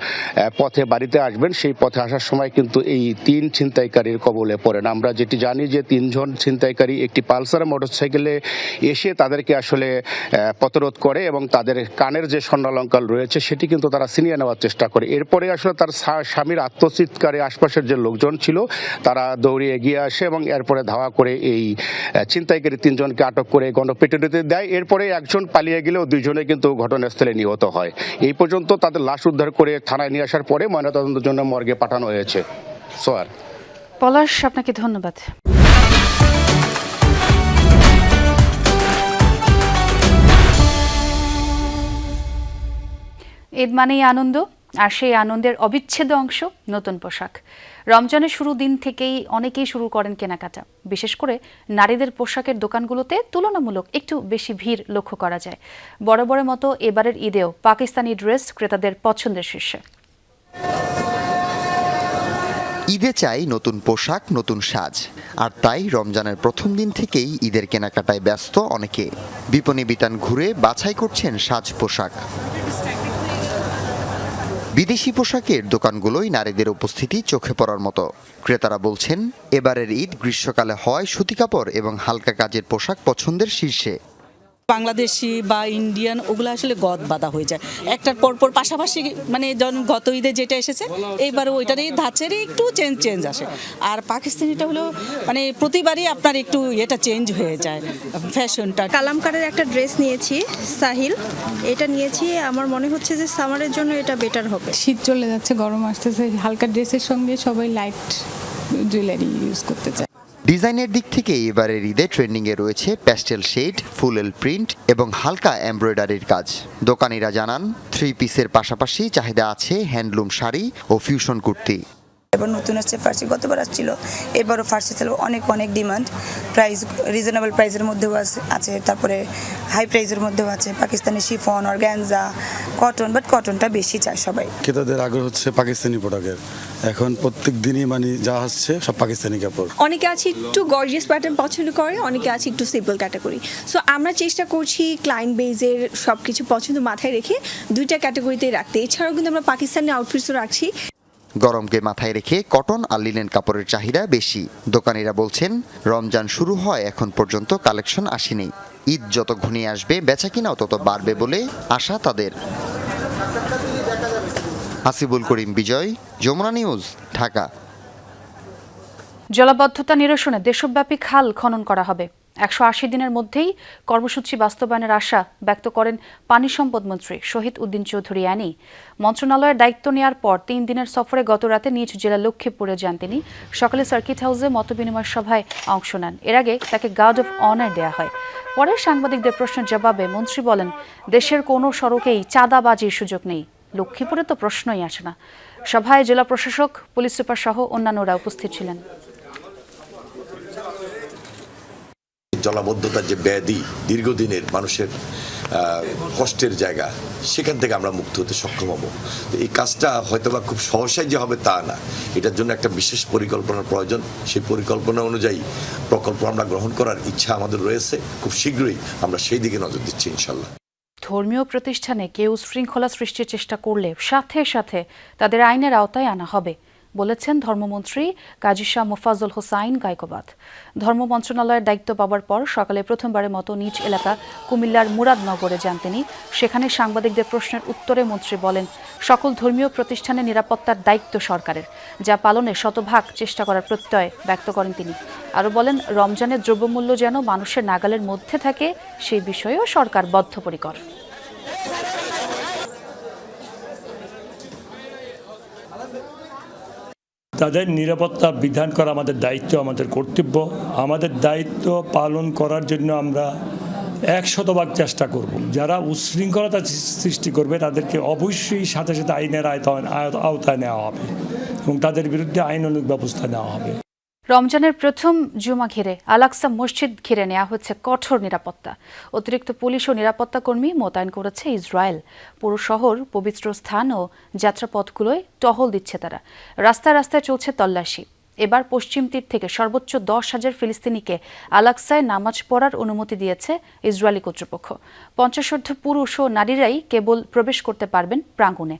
পথে বাড়িতে আসবেন সেই পথে আসার সময় কিন্তু এই 3 ছিনতাইকারীর কবলে পড়েন। আমরা যেটি জানি যে 3 জন ছিনতাইকারী একটি পালসার মোটরসাইকেলে এসে তাদেরকে আসলে প্রতিরোধ করে এবং তাদের কানের যে স্বর্ণালঙ্কার রয়েছে সেটি কিন্তু তারা ছিনিয়ে নেওয়ার চেষ্টা করে। এরপরে আসলে তার স্বামীর আত্মচিৎকারে আশপাশের যে লোকজন ছিল তারা দৌড়ে এগিয়ে আসে এবং এরপরে ধাওয়া করে এই ছিনতাইকারী 3 জনকে আটক করে গণপিটুনিতে দেয়। এরপরে একজন পালিয়ে গেলেও 2 জনে কিন্তু ঘটনাস্থলে নিহত হয়। এই পর্যন্ত তাদের লাশ উদ্ধার করে থানায় নিয়ে আসার পরে ময়নাতদন্তের জন্য মর্গে পাঠানো হয়েছে। সোয়ার, পলাশ, আপনাকে ধন্যবাদ। ঈদ মানেই আনন্দ, আর সেই আনন্দের অবিচ্ছেদ্য অংশ নতুন পোশাক। রমজানের শুরু দিন থেকেই অনেকেই শুরু করেন কেনাকাটা। বিশেষ করে নারীদের পোশাকের দোকানগুলোতে তুলনামূলক একটু বেশি ভিড় লক্ষ্য করা যায়। বরাবরের মতো এবারের ঈদেও পাকিস্তানি ড্রেস ক্রেতাদের পছন্দের শীর্ষে। ঈদে চাই নতুন পোশাক, নতুন সাজ। আর তাই রমজানের প্রথম দিন থেকেই ঈদের কেনাকাটায় ব্যস্ত অনেকে। বিপণী বিতান ঘুরে বাছাই করছেন সাজ পোশাক। বিদেশি পোশাকের দোকানগুলোই নারীদের উপস্থিতি চোখে পড়ার মতো। ক্রেতারা বলছেন এবারের ঈদ গ্রীষ্মকালে হয় সুতি কাপড় এবং হালকা কাজের পোশাক পছন্দের শীর্ষে। বাংলাদেশি বা ইন্ডিয়ান ওগুলো আসলে গদ বাঁধা হয়ে যায় একটার পর পাশাপাশি, মানে গত ঈদে যেটা এসেছে এইবার ওইটারই ধাঁচেরই একটু চেঞ্জ আসে। আর পাকিস্তানিটা হলো মানে প্রতিবারই আপনার একটু এটা চেঞ্জ হয়ে যায় ফ্যাশনটা। কালামকারের একটা ড্রেস নিয়েছি, সাহিল, এটা নিয়েছি। আমার মনে হচ্ছে যে সামারের জন্য এটা বেটার হবে। শীত চলে যাচ্ছে, গরম আসতেছে, হালকা ড্রেসের সঙ্গে সবাই লাইট জুয়েলারি ইউজ করতে চায়। ডিজাইনের দিক থেকে এবারের ঈদে ট্রেন্ডিংয়ে রয়েছে প্যাস্টেল শেড, ফুলেল প্রিন্ট এবং হালকা এমব্রয়ডারির কাজ। দোকানিরা জানান 3 পিসের পাশাপাশি চাহিদা আছে হ্যান্ডলুম শাড়ি ও ফিউশন কুর্তি। এবার নতুন আসছে ফার্সি, গতবার আসছিল, এবারও ফার্সি ছিল অনেক ডিমান্ড। প্রাইস রিজনেবল প্রাইসের মধ্যেও আছে, তারপরে হাই প্রাইসের মধ্যেও আছে। Pakistani chiffon, organza, cotton, but কটনটা বেশি চায় সবাই। ক্রেতাদের আগ্রহ হচ্ছে পাকিস্তানি প্রোডাক্টের। এখন প্রত্যেক দিনই মানে যা হচ্ছে সব পাকিস্তানি কাপড়। অনেকে আছে একটু গর্জিয়াস প্যাটার্ন পছন্দ করে, অনেকে আছে একটু সিম্পল ক্যাটাগরি। সো আমরা চেষ্টা করছি ক্লায়েন্ট বেজের সব কিছু পছন্দ মাথায় রেখে 2টা ক্যাটাগরিতে রাখতে। এছাড়াও কিন্তু আমরা পাকিস্তানি আউটফিটসও রাখছি। গরমকে মাথায় রেখে কটন আর লিনেন কাপড়ের চাহিদা বেশি। দোকানিরা বলছেন রমজান শুরু হয় এখন পর্যন্ত কালেকশন আসেনি। ঈদ যত ঘনিয়ে আসবে বেচাকিনাও তত বাড়বে বলে আশা তাদের। হাসিবুল করিম বিজয়, যমুনা নিউজ, ঢাকা। জলাবদ্ধতা নিরসনে দেশব্যাপী খাল খনন করা হবে। 180 দিনের মধ্যেই কর্মসূচি বাস্তবায়নের আশা ব্যক্ত করেন পানি সম্পদ মন্ত্রী শহীদ উদ্দিন চৌধুরী অ্যানি। মন্ত্রণালয়ের দায়িত্ব নেওয়ার পর 3 দিনের সফরে গতরাতে নিজ জেলা লক্ষ্মীপুরে যান তিনি। সকালে সার্কিট হাউসে মতবিনিময় সভায় অংশ নেন। এর আগে তাকে গার্ড অফ অনার দেওয়া হয়। পরে সাংবাদিকদের প্রশ্নের জবাবে মন্ত্রী বলেন, দেশের কোনো সড়কেই চাঁদাবাজির সুযোগ নেই। লক্ষ্মীপুরে তো প্রশ্নই আসে না। সভায় জেলা প্রশাসক, পুলিশ সুপার সহ অন্যান্যরা উপস্থিত ছিলেন। জলাবদ্ধতার যে ব্যাধি, দীর্ঘদিনের মানুষের কষ্টের জায়গা, সেখান থেকে আমরা মুক্ত হতে সক্ষম হব। এই কাজটা হয়তোবা খুব সহসাই যে হবে তা না, এটার জন্য একটা বিশেষ পরিকল্পনার প্রয়োজন। সেই পরিকল্পনা অনুযায়ী প্রকল্প আমরা গ্রহণ করার ইচ্ছা আমাদের রয়েছে। খুব শীঘ্রই আমরা সেই দিকে নজর দিচ্ছি ইনশাল্লাহ। ধর্মীয় প্রতিষ্ঠানে কেউ শৃঙ্খলা সৃষ্টির চেষ্টা করলে সাথে সাথে তাদের আইনের আওতায় আনা হবে বলেছেন ধর্মমন্ত্রী কাজী শাহ মোফাজ্জল হোসাইন গায়কোবাদ। ধর্ম মন্ত্রণালয়ের দায়িত্ব পাওয়ার পর সকালে প্রথমবারের মতো নিজ এলাকা কুমিল্লার মুরাদনগরে যান তিনি। সেখানে সাংবাদিকদের প্রশ্নের উত্তরে মন্ত্রী বলেন, সকল ধর্মীয় প্রতিষ্ঠানে নিরাপত্তার দায়িত্ব সরকারের, যা পালনে শতভাগ চেষ্টা করার প্রত্যয় ব্যক্ত করেন তিনি। আরও বলেন, রমজানের দ্রব্যমূল্য যেন মানুষের নাগালের মধ্যে থাকে সেই বিষয়েও সরকার বদ্ধপরিকর। তাদের নিরাপত্তা বিধান করা আমাদের দায়িত্ব, আমাদের কর্তব্য। আমাদের দায়িত্ব পালন করার জন্য আমরা 100% চেষ্টা করব। যারা উচ্ছৃঙ্খলতা সৃষ্টি করবে তাদেরকে অবশ্যই সাথে সাথে আইনের আওতায় নেওয়া হবে এবং তাদের বিরুদ্ধে আইনানুগ ব্যবস্থা নেওয়া হবে। রমজানের প্রথম জুমা ঘিরে আল-আকসা মসজিদ ঘিরে নেওয়া হচ্ছে কঠোর নিরাপত্তা। অতিরিক্ত পুলিশ ও নিরাপত্তা কর্মী মোতায়েন করেছে ইসরায়েল। পুরো শহর, পবিত্র স্থান ও যাত্রাপথগুলোয় টহল দিচ্ছে তারা। রাস্তায় রাস্তায় চলছে তল্লাশি। এবার পশ্চিম তীর থেকে সর্বোচ্চ 10,000 ফিলিস্তিনিকে আল-আকসায় নামাজ পড়ার অনুমতি দিয়েছে ইসরায়েলি কর্তৃপক্ষ। 50 পুরুষ ও নারীরাই কেবল প্রবেশ করতে পারবেন প্রাঙ্গণে।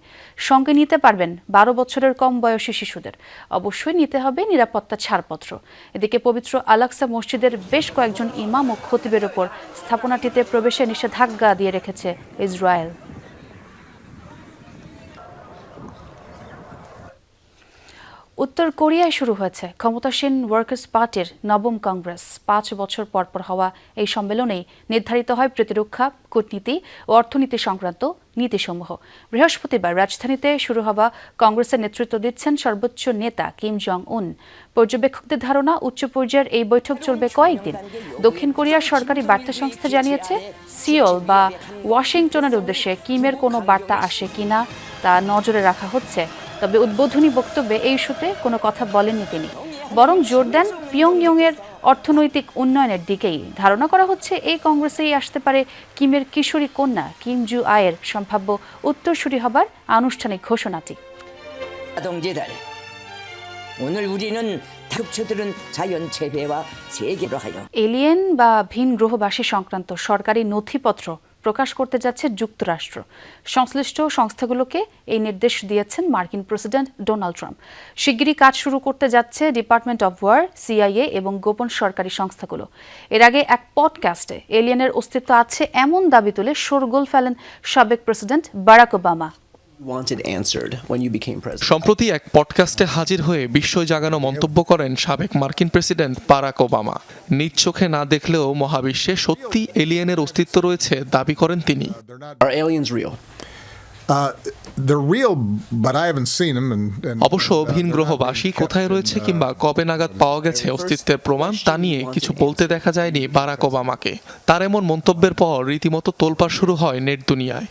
সঙ্গে নিতে পারবেন 12 বছরের কম বয়সী শিশুদের। অবশ্যই নিতে হবে নিরাপত্তা ছাড়পত্র। এদিকে পবিত্র আল-আকসা মসজিদের বেশ কয়েকজন ইমাম ও খতিবের ওপর স্থাপনাটিতে প্রবেশে নিষেধাজ্ঞা দিয়ে রেখেছে ইসরায়েল। উত্তর কোরিয়ায় শুরু হয়েছে ক্ষমতাসীন ওয়ার্কার্স পার্টির নবম কংগ্রেস। 5 বছর পর হওয়া এই সম্মেলনেই নির্ধারিত হয় প্রতিরক্ষা, কূটনীতি ও অর্থনীতি সংক্রান্ত নীতিসমূহ। বৃহস্পতিবার রাজধানীতে শুরু হওয়া কংগ্রেসের নেতৃত্ব দিচ্ছেন সর্বোচ্চ নেতা কিম জং উন। পর্যবেক্ষকদের ধারণা, উচ্চ পর্যায়ের এই বৈঠক চলবে কয়েকদিন। দক্ষিণ কোরিয়ার সরকারি বার্তা সংস্থা জানিয়েছে, সিওল বা ওয়াশিংটনের উদ্দেশ্যে কিমের কোনো বার্তা আসে কিনা তা নজরে রাখা হচ্ছে। তবে উদ্বোধনী বক্তব্যে এই ইস্যুতে কোনো কথা বলেননি তিনি, বরং জোর দেন পিয়ংইয়ংয়ের অর্থনৈতিক উন্নয়নের দিকেই। ধারণা করা হচ্ছে এই কংগ্রেসেই আসতে পারে কিমের কিশোরী কন্যা কিম জু আয়ের সম্ভাব্য উত্তরসূরি হবার আনুষ্ঠানিক ঘোষণাটি। এলিয়েন বা ভিন গ্রহবাসী সংক্রান্ত সরকারি নথিপত্র প্রকাশ করতে যাচ্ছে যুক্তরাষ্ট্র। সংশ্লিষ্ট সংস্থাগুলোকে এই নির্দেশ দিয়েছেন মার্কিন প্রেসিডেন্ট ডোনাল্ড ট্রাম্প। শিগগিরই কাজ শুরু করতে যাচ্ছে ডিপার্টমেন্ট অব ওয়ার, সিআইএ এবং গোপন সরকারি সংস্থাগুলো। এর আগে এক পডকাস্টে এলিয়েনের অস্তিত্ব আছে এমন দাবি তুলে শোরগোল ফেলেন সাবেক প্রেসিডেন্ট বারাক ওবামা। সম্প্রতি এক পডকাস্টে হাজির হয়ে বিস্ময় জাগানো মন্তব্য করেন সাবেক মার্কিন প্রেসিডেন্ট বারাক ওবামা। নিজ চোখে না দেখলেও মহাবিশ্বে সত্যি এলিয়েনের অস্তিত্ব রয়েছে দাবি করেন তিনি। অবশ্য ভিন গ্রহবাসী কোথায় রয়েছে কিংবা কবে নাগাদ পাওয়া গেছে অস্তিত্বের প্রমাণ তা নিয়ে কিছু বলতে দেখা যায়নি বারাক ওবামাকে। তার এমন মন্তব্যের পর রীতিমতো তোলপাড় শুরু হয় নেট দুনিয়ায়।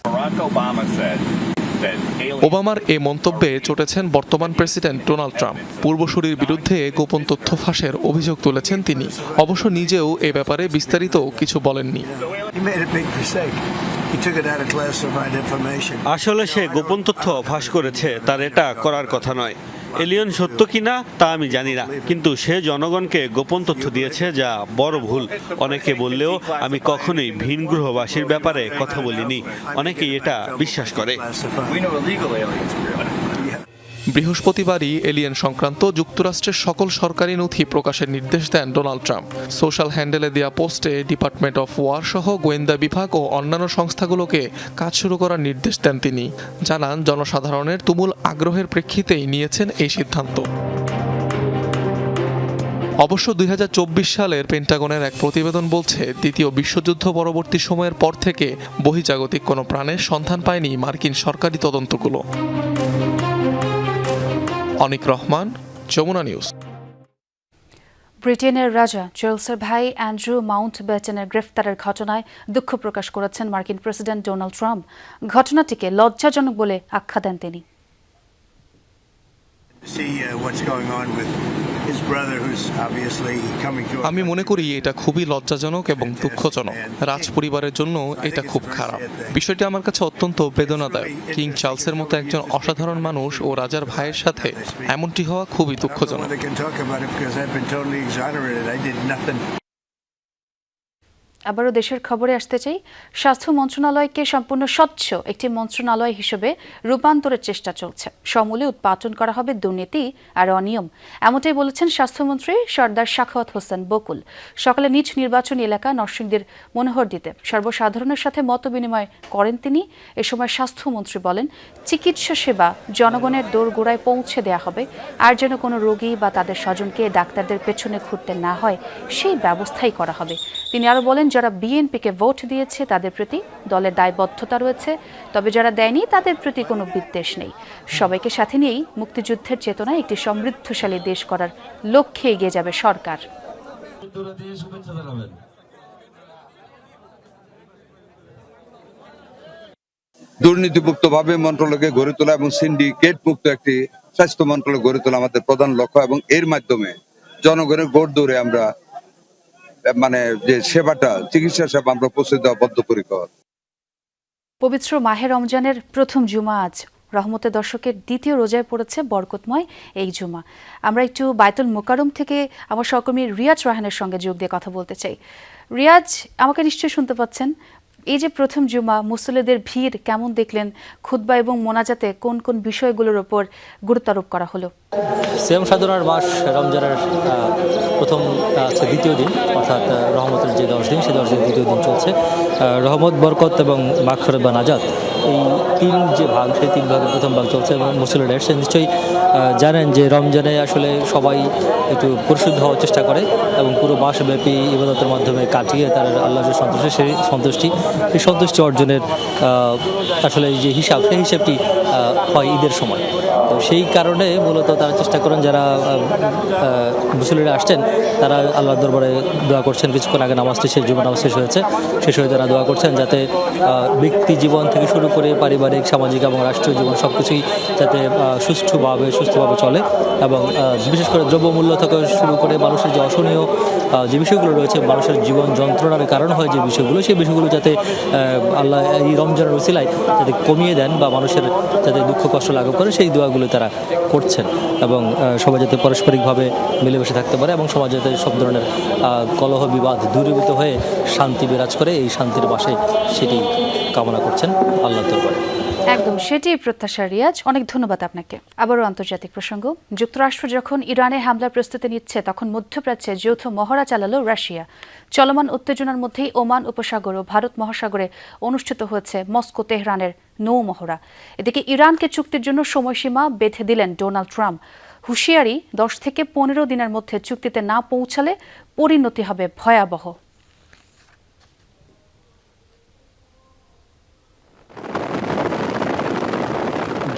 ওবামার এ মন্তব্যে চটেছেন বর্তমান প্রেসিডেন্ট ডোনাল্ড ট্রাম্প। পূর্বসূরির বিরুদ্ধে গোপন তথ্য ফাঁসের অভিযোগ তুলেছেন তিনি। অবশ্য নিজেও এ ব্যাপারে বিস্তারিত কিছু বলেননি। আসলে সে গোপন তথ্য ফাঁস করেছে, তার এটা করার কথা নয়। এলিয়েন সত্য কিনা তা আমি জানি না, কিন্তু সে জনগণকে গোপন তথ্য দিয়েছে, যা বড় ভুল। অনেকে বললেও আমি কখনোই ভিন গ্রহবাসীর ব্যাপারে কথা বলিনি। অনেকেই এটা বিশ্বাস করে। বৃহস্পতিবারই এলিয়েন সংক্রান্ত যুক্তরাষ্ট্রের সকল সরকারি নথি প্রকাশের নির্দেশ দেন ডোনাল্ড ট্রাম্প। সোশ্যাল হ্যান্ডেলে দেওয়া পোস্টে ডিপার্টমেন্ট অফ ওয়ার সহ গোয়েন্দা বিভাগ ও অন্যান্য সংস্থাগুলোকে কাজ শুরু করার নির্দেশ দেন তিনি। জানান, জনসাধারণের তুমুল আগ্রহের প্রেক্ষিতেই নিয়েছেন এই সিদ্ধান্ত। অবশ্য 2024 সালের পেন্টাগনের এক প্রতিবেদন বলছে দ্বিতীয় বিশ্বযুদ্ধ পরবর্তী সময়ের পর থেকে বহির্জাগতিক কোনো প্রাণের সন্ধান পায়নি মার্কিন সরকারি তদন্তগুলো। অনিক রহমান, যমুনা নিউজ। ব্রিটেনের রাজা চার্লসের ভাই অ্যান্ড্রু মাউন্টব্যাটেনের গ্রেফতারের ঘটনায় দুঃখ প্রকাশ করেছেন মার্কিন প্রেসিডেন্ট ডোনাল্ড ট্রাম্প। ঘটনাটিকে লজ্জাজনক বলে আখ্যা দেন তিনি। আমি মনে করি এটা খুবই লজ্জাজনক এবং দুঃখজনক। রাজ পরিবারের জন্য এটা খুব খারাপ। বিষয়টি আমার কাছে অত্যন্ত বেদনাদায়ক। কিং চার্লসের মতো একজন অসাধারণ মানুষ ও রাজার ভাইয়ের সাথে এমনটি হওয়া খুবই দুঃখজনক। আবারও দেশের খবরে আসতে চাই। স্বাস্থ্য মন্ত্রণালয়কে সম্পূর্ণ স্বচ্ছ একটি মন্ত্রণালয় হিসেবে রূপান্তরের চেষ্টা চলছে। সমূলে উৎপাদন করা হবে দুর্নীতি আর অনিয়ম, এমনটাই বলেছেন স্বাস্থ্যমন্ত্রী সর্দার সাখাওয়াত হোসেন বকুল। সকালে নিজ নির্বাচনী এলাকা নরসিংদীর মনোহরদীতে সর্বসাধারণের সাথে মত বিনিময় করেন তিনি। এ সময় স্বাস্থ্যমন্ত্রী বলেন, চিকিৎসা সেবা জনগণের দোরগোড়ায় পৌঁছে দেওয়া হবে, আর যেন কোনো রোগী বা তাদের স্বজনকে ডাক্তারদের পেছনে ঘুরতে না হয় সেই ব্যবস্থাই করা হবে। তিনি আরও বলেন, যারা বিএনপিকে ভোট দিয়েছে তাদের প্রতি দলের দায়বদ্ধতা রয়েছে, তবে যারা দেয়নি তাদের প্রতি কোনো বিদ্বেষ নেই। সবাইকে সাথে নিয়েই মুক্তিযুদ্ধের চেতনায় একটি সমৃদ্ধশালী দেশ করার লক্ষ্যে এগিয়ে যাবে সরকার। দুর্নীতিমুক্ত ভাবে মন্ত্রণালয়কে গড়ে তোলা এবং সিন্ডিকেট মুক্ত একটি স্বাস্থ্য মন্ত্রণালয় গড়ে তোলা আমাদের প্রধান লক্ষ্য, এবং এর মাধ্যমে জনগণের গোড় দৌড়ে আমরা যে সেবাটা, চিকিৎসা সেবা আমরা পৌঁছে দেওয়া বদ্ধপরিকর। পবিত্র মাহে রমজানের প্রথম জুমা আজ। রহমতের দশকের দ্বিতীয় রোজায় পড়েছে বরকতময় এই জুমা। আমরা একটু বায়তুল মোকাররম থেকে আমার সহকর্মী রিয়াজ রাহানের সঙ্গে যোগ দিয়ে কথা বলতে চাই। রিয়াজ, আমাকে নিশ্চয়ই শুনতে পাচ্ছেন। এই যে প্রথম জুমা, মুসল্লিদের ভিড় কেমন দেখলেন? খুতবা এবং মোনাজাতে কোন কোন বিষয়গুলোর উপর গুরুত্ব আরোপ করা হলো? সিয়াম সাধনার মাস রমজানের প্রথম দ্বিতীয় দিন, অর্থাৎ রহমতের যে 10 দিন, সেই 10 দিন দ্বিতীয় দিন চলছে। রহমত, বরকত এবং মাগফিরাত বা নাজাত, এই তিন যে ভাগ, সেই তিন ভাগের প্রথম ভাগ চলছে। এবং মুসল্লিরা এসে নিশ্চয়ই জানেন যে রমজানে আসলে সবাই একটু পরিশুদ্ধ হওয়ার চেষ্টা করে এবং পুরো মাসব্যাপী ইবাদতের মাধ্যমে কাটিয়ে তার আল্লাহ যে সন্তুষ্টি, সেই সন্তুষ্টি অর্জনের আসলে যে হিসাব, সেই হিসাবটি হয় ঈদের সময়। তো সেই কারণে মূলত তারা চেষ্টা করেন, যারা মুসল্লিরা আসছেন তারা আল্লাহর দরবারে দোয়া করছেন। কিছুক্ষণ আগে নামাজ শেষ, জুমা নামাজ শেষ হয়েছে, শেষ হয়ে তারা দোয়া করছেন যাতে ব্যক্তি জীবন থেকে শুরু করে পারিবারিক, সামাজিক এবং রাষ্ট্রীয় জীবন সব কিছুই যাতে সুষ্ঠুভাবে চলে, এবং বিশেষ করে দ্রব্যমূল্য থেকে শুরু করে মানুষের যে অসহনীয় যে বিষয়গুলো রয়েছে, মানুষের জীবন যন্ত্রণার কারণ হয় যে বিষয়গুলো, সেই বিষয়গুলো যাতে আল্লাহ এই রমজানের ওসিলায় যাতে কমিয়ে দেন বা মানুষের যাতে দুঃখ কষ্ট লাঘব করে, সেই দোয়াগুলো তারা করছেন। এবং সবাই যাতে পারস্পরিকভাবে মিলেমিশে থাকতে পারে এবং সমাজে যাতে সব ধরনের কলহ বিবাদ দূরীভূত হয়ে শান্তি বিরাজ করে, এই শান্তির মাসে সেটি কামনা করছেন আল্লাহ দরবারে। একদম সেটি প্রত্যাশা। রিয়াজ, অনেক ধন্যবাদ আপনাকে। আবারও আন্তর্জাতিক প্রসঙ্গ। যুক্তরাষ্ট্র যখন ইরানে হামলার প্রস্তুতি নিচ্ছে, তখন মধ্যপ্রাচ্যে যৌথ মহড়া চালালো রাশিয়া। চলমান উত্তেজনার মধ্যেই ওমান উপসাগর ও ভারত মহাসাগরে অনুষ্ঠিত হয়েছে মস্কো তেহরানের নৌ মহড়া। এদিকে ইরানকে চুক্তির জন্য সময়সীমা বেঁধে দিলেন ডোনাল্ড ট্রাম্প। হুঁশিয়ারি, 10 থেকে 15 দিনের মধ্যে চুক্তিতে না পৌঁছালে পরিণতি হবে ভয়াবহ।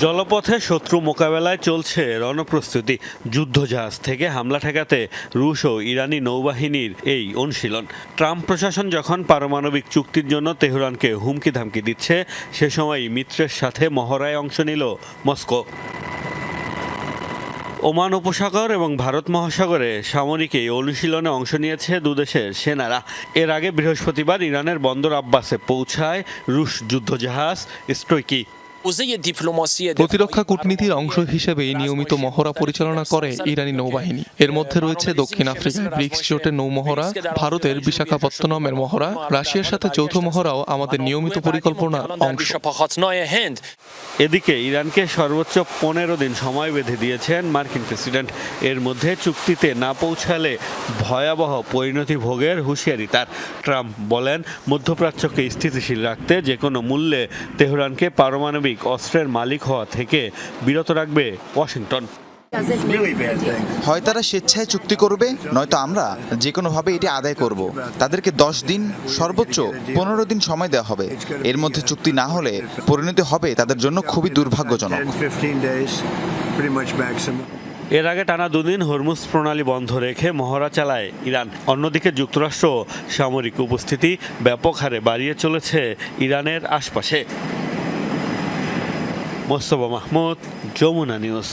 জলপথে শত্রু মোকাবেলায় চলছে রণপ্রস্তুতি। যুদ্ধজাহাজ থেকে হামলা ঠেকাতে রুশ ও ইরানি নৌবাহিনীর এই অনুশীলন। ট্রাম্প প্রশাসন যখন পারমাণবিক চুক্তির জন্য তেহরানকে হুমকি ধামকি দিচ্ছে, সে সময় মিত্রের সাথে মহড়ায় অংশ নিল মস্কো। ওমান উপসাগর এবং ভারত মহাসাগরে সামরিক এই অনুশীলনে অংশ নিয়েছে দুদেশের সেনারা। এর আগে বৃহস্পতিবার ইরানের বন্দর আব্বাসে পৌঁছায় রুশ যুদ্ধজাহাজ স্ট্রয়কি। প্রতিরক্ষা কূটনীতির অংশ হিসেবে নিয়মিত মহড়া পরিচালনা করে ইরানি নৌবাহিনী। এর মধ্যে রয়েছে দক্ষিণ আফ্রিকার ব্রিক্স জোটের নৌ মহড়া, ভারতের বিশাখাপত্তনমের মহড়া, রাশিয়ার সাথে যৌথ মহড়াও আমাদের নিয়মিত পরিকল্পনার অংশ। এদিকে ইরানকে সর্বোচ্চ 15 দিন সময় বেঁধে দিয়েছেন মার্কিন প্রেসিডেন্ট। এর মধ্যে চুক্তিতে না পৌঁছালে ভয়াবহ পরিণতি ভোগের হুঁশিয়ারি তার। ট্রাম্প বলেন, মধ্যপ্রাচ্যকে স্থিতিশীল রাখতে যে কোনো মূল্যে তেহরানকে পারমাণবিক অস্ত্রের মালিক হওয়া থেকে বিরত রাখবে ওয়াশিংটন। হয় তারা স্বেচ্ছায় চুক্তি করবে, নয়তো আমরা যে কোনোভাবে এটি আদায় করব। তাদেরকে 10 দিন সর্বোচ্চ 15 দিন সময় দেওয়া হবে। এর মধ্যে চুক্তি না হলে পরিণতি হবে তাদের জন্য খুবই দুর্ভাগ্যজনক। এর আগে টানা 2 দিন হরমুজ প্রণালী বন্ধ রেখে মহড়া চালায় ইরান। অন্যদিকে যুক্তরাষ্ট্র সামরিক উপস্থিতি ব্যাপক হারে বাড়িয়ে চলেছে ইরানের আশপাশে। মোস্তফা মাহমুদ, যমুনা নিউজ।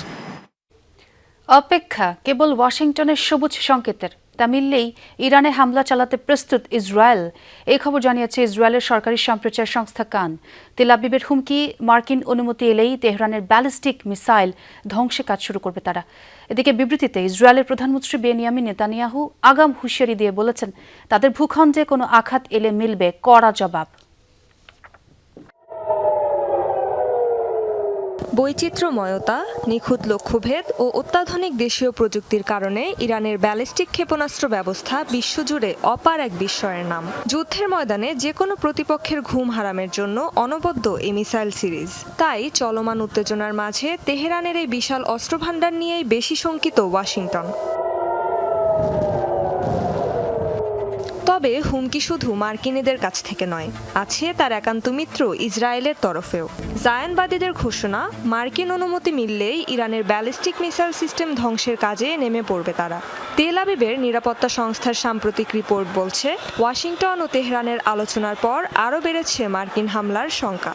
অপেক্ষা কেবল ওয়াশিংটনের সবুজ সংকেতের, তা মিললেই ইরানে হামলা চালাতে প্রস্তুত ইসরায়েল। এই খবর জানিয়েছে ইসরায়েলের সরকারি সম্প্রচার সংস্থা কান। তেল আবিবের হুমকি, মার্কিন অনুমতি এলেই তেহরানের ব্যালিস্টিক মিসাইল ধ্বংসে কাজ শুরু করবে তারা। এদিকে বিবৃতিতে ইসরায়েলের প্রধানমন্ত্রী বেনিয়ামিন নেতানিয়াহু আগাম হুঁশিয়ারি দিয়ে বলেছেন, তাদের ভূখণ্ডে কোনো আঘাত এলে মিলবে কড়া জবাব। বৈচিত্র্যময়তা, নিখুঁত লক্ষ্যভেদ ও অত্যাধুনিক দেশীয় প্রযুক্তির কারণে ইরানের ব্যালিস্টিক ক্ষেপণাস্ত্র ব্যবস্থা বিশ্বজুড়ে অপার এক বিস্ময়ের নাম। যুদ্ধের ময়দানে যে কোনো প্রতিপক্ষের ঘুম হারামের জন্য অনবদ্য এই মিসাইল সিরিজ। তাই চলমান উত্তেজনার মাঝে তেহরানের এই বিশাল অস্ত্রভান্ডার নিয়েই বেশি শঙ্কিত ওয়াশিংটন। তবে হুমকি শুধু মার্কিনীদের কাছ থেকে নয়, আছে তার একান্ত মিত্র ইসরায়েলের তরফেও। জায়ানবাদীদের ঘোষণা, মার্কিন অনুমতি মিললেই ইরানের ব্যালিস্টিক মিসাইল সিস্টেম ধ্বংসের কাজে নেমে পড়বে তারা। তেল আবিবের নিরাপত্তা সংস্থার সাম্প্রতিক রিপোর্ট বলছে, ওয়াশিংটন ও তেহরানের আলোচনার পর আরও বেড়েছে মার্কিন হামলার শঙ্কা।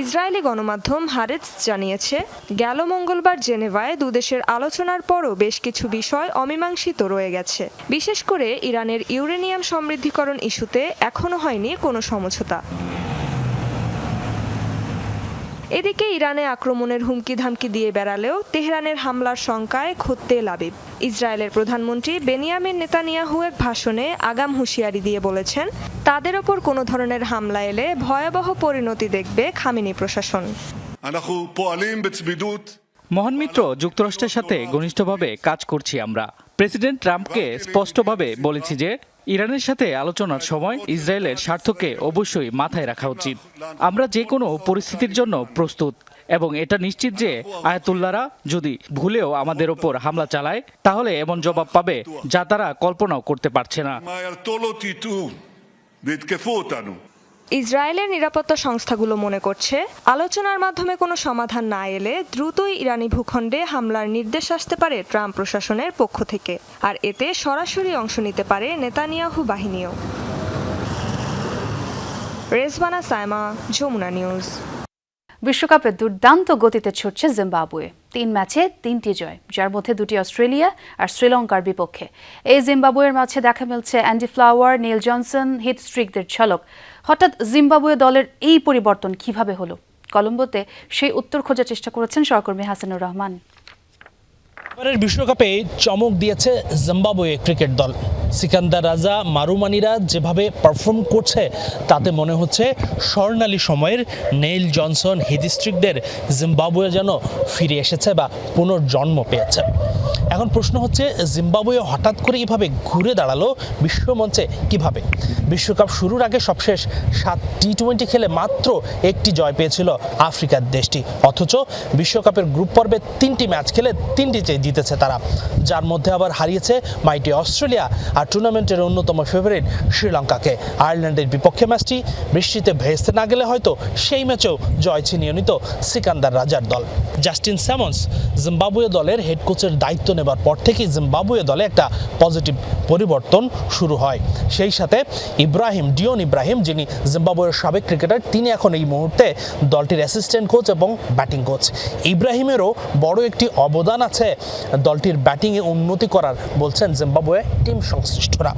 ইসরায়েলি গণমাধ্যম হারেটস জানিয়েছে, গেল মঙ্গলবার জেনেভায় দুদেশের আলোচনার পরও বেশ কিছু বিষয় অমীমাংসিত রয়ে গেছে। বিশেষ করে ইরানের ইউরেনিয়াম সমৃদ্ধিকরণ ইস্যুতে এখনো হয়নি কোনো সমঝোতা। এদিকে ইরানে আক্রমণের হুমকি ধামকি দিয়ে বেড়ালেও তেহরানের হামলার শঙ্কায় খোদ তেল আবিব। ইসরায়েলের প্রধানমন্ত্রী বেনিয়ামিন নেতানিয়াহু এক ভাষণে আগাম হুঁশিয়ারি দিয়ে বলেছেন, তাদের ওপর কোনো ধরনের হামলা এলে ভয়াবহ পরিণতি দেখবে খামেনি প্রশাসন। মহান মিত্র যুক্তরাষ্ট্রের সাথে ঘনিষ্ঠভাবে কাজ করছি আমরা। প্রেসিডেন্ট ট্রাম্পকে স্পষ্টভাবে বলেছি যে ইরানের সাথে আলোচনার সময় ইসরায়েলের স্বার্থকে অবশ্যই মাথায় রাখা উচিত। আমরা যে কোনো পরিস্থিতির জন্য প্রস্তুত এবং এটা নিশ্চিত যে আয়াতুল্লাহরা যদি ভুলেও আমাদের ওপর হামলা চালায় তাহলে এমন জবাব পাবে যা তারা কল্পনাও করতে পারছে না। ইসরায়েলের নিরাপত্তা সংস্থাগুলো মনে করছে, আলোচনার মাধ্যমে কোনো সমাধান না এলে দ্রুতই ইরানি ভূখণ্ডে হামলার নির্দেশ আসতে পারে ট্রাম্প প্রশাসনের পক্ষ থেকে, আর এতে সরাসরি অংশ নিতে পারে নেতানিয়াহু বাহিনীও। রেজবানা সাইমা, যমুনা নিউজ। বিশ্বকাপে দুর্দান্ত গতিতে ছুটছে জিম্বাবুয়ে। 3 ম্যাচে 3টি জয়, যার মধ্যে 2টি অস্ট্রেলিয়া আর শ্রীলঙ্কার বিপক্ষে। এই জিম্বাবুয়ের মাঝে দেখা মিলছে অ্যান্ডি ফ্লাওয়ার, নীল জনসন, হিট স্ট্রিকদের ঝলক। হঠাৎ জিম্বাবুয়ে দলের এই পরিবর্তন কিভাবে হলো? কলম্বোতে সেই উত্তর খোঁজার চেষ্টা করেছেন সহকর্মী হাসানুর রহমান। এবারের বিশ্বকাপে চমক দিয়েছে জিম্বাবুয়ে ক্রিকেট দল। সিকান্দার রাজা, মারুমানিরা যেভাবে পারফর্ম করছে তাতে মনে হচ্ছে স্বর্ণালী সময়ের নেইল জনসন, হিদিস্ট্রিকদের জিম্বাবুয়ে যেন ফিরে এসেছে বা পুনর্জন্ম পেয়েছে। এখন প্রশ্ন হচ্ছে, জিম্বাবুয়ে হঠাৎ করে এইভাবে ঘুরে দাঁড়ালো বিশ্বমঞ্চে কিভাবে? বিশ্বকাপ শুরুর আগে সবশেষ 7 টি-20 খেলে মাত্র 1টি জয় পেয়েছিল আফ্রিকার দেশটি, অথচ বিশ্বকাপের গ্রুপ পর্বে 3টি ম্যাচ খেলে 3টিতে জিতেছে তারা, যার মধ্যে আবার হারিয়েছে মাইটি অস্ট্রেলিয়া আর টুর্নামেন্টের অন্যতম ফেভারিট শ্রীলঙ্কাকে। আয়ারল্যান্ডের বিপক্ষে ম্যাচটি বৃষ্টিতে ভেস্তে না গেলে হয়তো সেই ম্যাচেও জয় ছিনিয়ে নিত সিকান্দার রাজার দল। জাস্টিন স্যামন্স জিম্বাবুয়ে দলের হেড কোচের দায়িত্ব নেবার পর থেকেই জিম্বাবুয়ে দলে একটা পজিটিভ পরিবর্তন শুরু হয়। সেই সাথে ডিওন ইব্রাহিম, যিনি জিম্বাবুয়ের সাবেক ক্রিকেটার, তিনি এখন এই মুহূর্তে দলটির অ্যাসিস্ট্যান্ট কোচ এবং ব্যাটিং কোচ। ইব্রাহিমেরও বড় একটি অবদান আছে দলটির ব্যাটিংয়ে উন্নতি করার, বলছেন জিম্বাবুয়ে টিম সংশ্লিষ্টরা।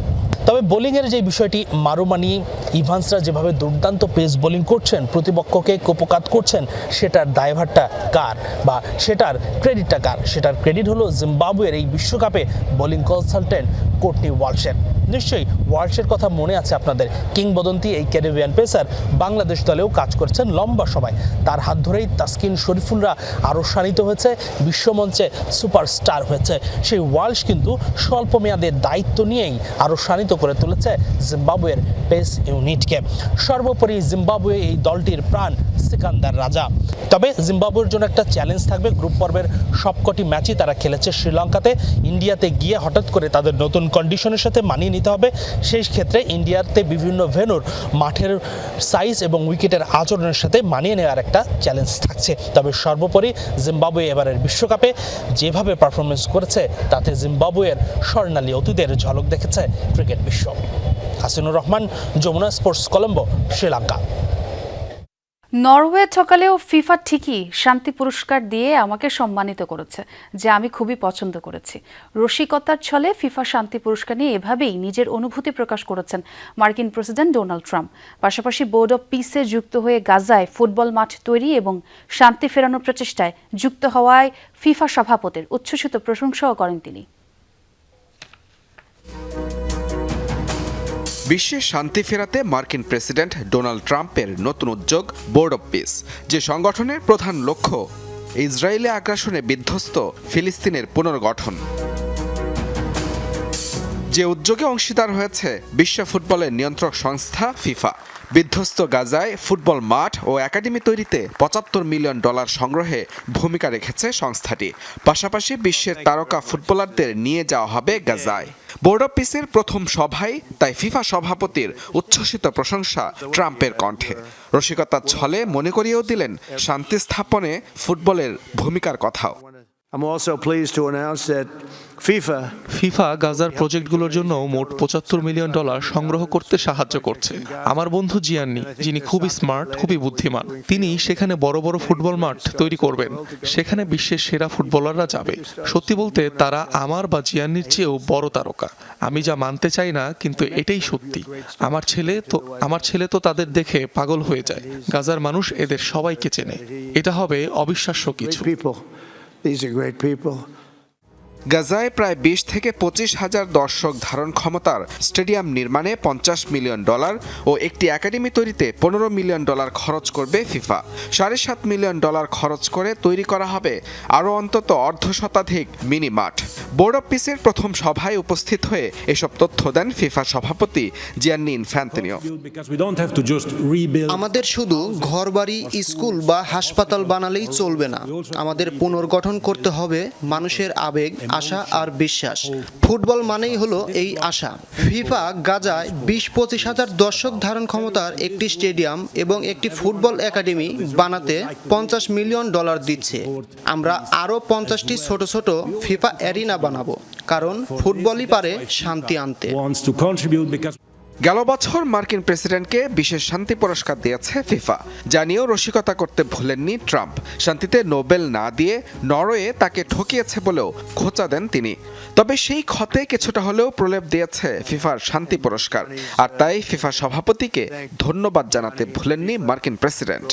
তবে বোলিংয়ের যে বিষয়টি, মারুমানি, ইভান্সরা যেভাবে দুর্দান্ত পেস বোলিং করছেন, প্রতিপক্ষকে কুপকাত করছেন, সেটার দায়ভারটা কার বা সেটার ক্রেডিটটা কার? সেটার ক্রেডিট হলো জিম্বাবুয়ের এই বিশ্বকাপে বোলিং কনসালটেন্ট কোর্টনি ওয়ালশের। নিশ্চয়ই ওয়ালশের কথা মনে আছে আপনাদের, কিংবদন্তি এই ক্যারিবিয়ান পেসার বাংলাদেশ দলেও কাজ করেছেন লম্বা সময়। তার হাত ধরেই তাসকিন শরীফুলরা আরও শানিত হয়েছে, বিশ্বমঞ্চে সুপারস্টার হয়েছে। সেই ওয়ালশ কিন্তু স্বল্প মেয়াদের দায়িত্ব নিয়েই আরও শানিত করে তুলেছে জিম্বাবুয়ের পেস ইউনিটকে। সর্বোপরি জিম্বাবুয়ে এই দলটির প্রাণ সিকান্দার রাজা। তবে জিম্বাবুয়ের জন্য একটা চ্যালেঞ্জ থাকবে। গ্রুপ পর্বের সবকটি ম্যাচই তারা খেলেছে শ্রীলঙ্কাতে। ইন্ডিয়াতে গিয়ে হঠাৎ করে তাদের নতুন কন্ডিশনের সাথে মানিয়ে নিতে হবে। সেই ক্ষেত্রে ইন্ডিয়াতে বিভিন্ন ভেন্যুর মাঠের সাইজ এবং উইকেটের আচরণের সাথে মানিয়ে নেওয়ার একটা চ্যালেঞ্জ থাকছে। তবে সর্বোপরি জিম্বাবুয়ে এবারের বিশ্বকাপে যেভাবে পারফরমেন্স করেছে তাতে জিম্বাবুয়ের স্বর্ণালী অতীতের ঝলক দেখেছে ক্রিকেট বিশ্ব। হাসিনুর রহমান, যমুনা স্পোর্টস, কলম্বো, শ্রীলঙ্কা। নরওয়ে ঠকালেও ফিফা ঠিকই শান্তি পুরস্কার দিয়ে আমাকে সম্মানিত করেছে, যা আমি খুবই পছন্দ করেছি। রসিকতার ছলে ফিফা শান্তি পুরস্কার নিয়ে এভাবেই নিজের অনুভূতি প্রকাশ করেছেন মার্কিন প্রেসিডেন্ট ডোনাল্ড ট্রাম্প। পাশাপাশি বোর্ড অব পিসে যুক্ত হয়ে গাজায় ফুটবল মাঠ তৈরি এবং শান্তি ফেরানোর প্রচেষ্টায় যুক্ত হওয়ায় ফিফা সভাপতির উচ্ছ্বসিত প্রশংসাও করেন তিনি। বিশ্বে শান্তি ফেরাতে মার্কিন প্রেসিডেন্ট ডোনাল্ড ট্রাম্পের নতুন উদ্যোগ বোর্ড অব পিস, যে সংগঠনের প্রধান লক্ষ্য ইসরায়েলে আগ্রাসনে বিধ্বস্ত ফিলিস্তিনের পুনর্গঠন। যে উদ্যোগে অংশীদার হয়েছে বিশ্ব ফুটবলের নিয়ন্ত্রক সংস্থা ফিফা। বিধ্বস্ত গাজায় ফুটবল মাঠ ও একাডেমি তৈরিতে $75 মিলিয়ন সংগ্রহে ভূমিকা রেখেছে সংস্থাটি। পাশাপাশি বিশ্বের তারকা ফুটবলারদের নিয়ে যাওয়া হবে গাজায়। বোর্ড অব পিসের প্রথম সভায় তাই ফিফা সভাপতির উচ্ছ্বসিত প্রশংসা ট্রাম্পের কণ্ঠে। রসিকতার ছলে মনে করিয়েও দিলেন শান্তি স্থাপনে ফুটবলের ভূমিকার কথাও। ফিফা গাজার প্রজেক্টগুলোর জন্য মোট $75 মিলিয়ন সংগ্রহ করতে সাহায্য করছে। আমার বন্ধু জিয়ান্নি, যিনি খুবই স্মার্ট, খুবই বুদ্ধিমান, তিনি সেখানে বড় বড় ফুটবল মাঠ তৈরি করবেন। সেখানে বিশ্বের সেরা ফুটবলাররা যাবে। সত্যি বলতে তারা আমার বা জিয়ান্নির চেয়েও বড় তারকা। আমি যা মানতে চাই না, কিন্তু এটাই সত্যি। আমার ছেলে তো তাদের দেখে পাগল হয়ে যায়। গাজার মানুষ এদের সবাইকে চেনে। এটা হবে অবিশ্বাস্য কিছু। গাজায় প্রায় 20 থেকে 25 হাজার দর্শক ধারণ ক্ষমতার স্টেডিয়াম নির্মাণে $50 মিলিয়ন ও একটি একাডেমি তৈরিতে $15 মিলিয়ন খরচ করবে ফিফা। $7.5 মিলিয়ন খরচ করে তৈরি করা হবে আরও অন্তত অর্ধশতাধিক মিনি মাঠ। বোর্ড অব পিসের প্রথম সভায় উপস্থিত হয়ে এসব তথ্য দেন ফিফা সভাপতি জিয়ান্নি ইনফ্যান্তিনো। আমাদের শুধু ঘরবাড়ি, স্কুল বা হাসপাতাল বানালেই চলবে না। আমাদের পুনর্গঠন করতে হবে মানুষের আবেগ, আশা আর বিশ্বাস। ফুটবল মানেই হলো এই আশা। ফিফা গাজায় 20-25 হাজার দর্শক ধারণ ক্ষমতার একটি স্টেডিয়াম এবং একটি ফুটবল একাডেমি বানাতে $50 মিলিয়ন দিচ্ছে। আমরা আরও 50টি ছোট ছোট ফিফা অ্যারিনা বানাবো, কারণ ফুটবলই পারে শান্তি আনতে। গেল বছর মার্কিন প্রেসিডেন্টকে বিশেষ শান্তি পুরস্কার দিয়েছে ফিফা, জানিয়েও রসিকতা করতে ভুলেননি ট্রাম্প। শান্তিতে নোবেল না দিয়ে নরওয়ে তাকে ঠকিয়েছে বলেও খোঁচা দেন তিনি। তবে সেই ক্ষতে কিছুটা হলেও প্রলেপ দিয়েছে ফিফার শান্তি পুরস্কার, আর তাই ফিফা সভাপতিকে ধন্যবাদ জানাতে ভুলেননি মার্কিন প্রেসিডেন্ট।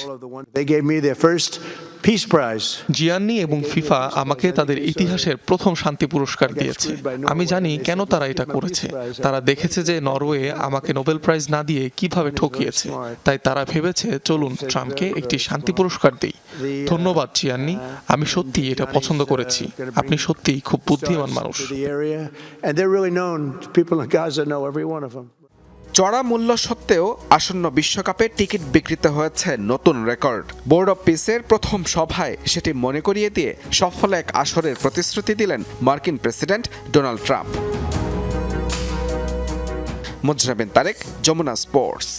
জিয়ান্নি এবং ফিফা আমাকে তাদের ইতিহাসের প্রথম শান্তি পুরস্কার দিয়েছে। আমি জানি কেন তারা এটা করেছে। তারা দেখেছে যে নরওয়ে আমাকে নোবেল প্রাইজ না দিয়ে কিভাবে ঠকিয়েছে, তাই তারা ভেবেছে চলুন ট্রাম্পকে একটি শান্তি পুরস্কার দিই। ধন্যবাদ জিয়ান্নি, আমি সত্যি এটা পছন্দ করেছি। আপনি সত্যিই খুব বুদ্ধিমান মানুষ। চড়া মূল্য সত্ত্বেও আসন্ন বিশ্বকাপে টিকিট বিক্রিতে হয়েছে নতুন রেকর্ড। বোর্ড অব পিসের প্রথম সভায় সেটি মনে করিয়ে দিয়ে সফল এক আসরের প্রতিশ্রুতি দিলেন মার্কিন president Donald Trump. Mujrabin Tarek, Jamuna sports.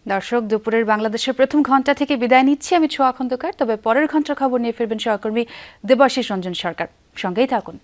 দর্শক, দুপুরের বাংলাদেশের প্রথম ঘন্টা থেকে বিদায় নিচ্ছি আমি ছোঁয়া খন্দকার। তবে পরের ঘন্টার খবর নিয়ে ফিরবেন সহকর্মী দেবাশিস রঞ্জন সরকার। সঙ্গেই থাকুন।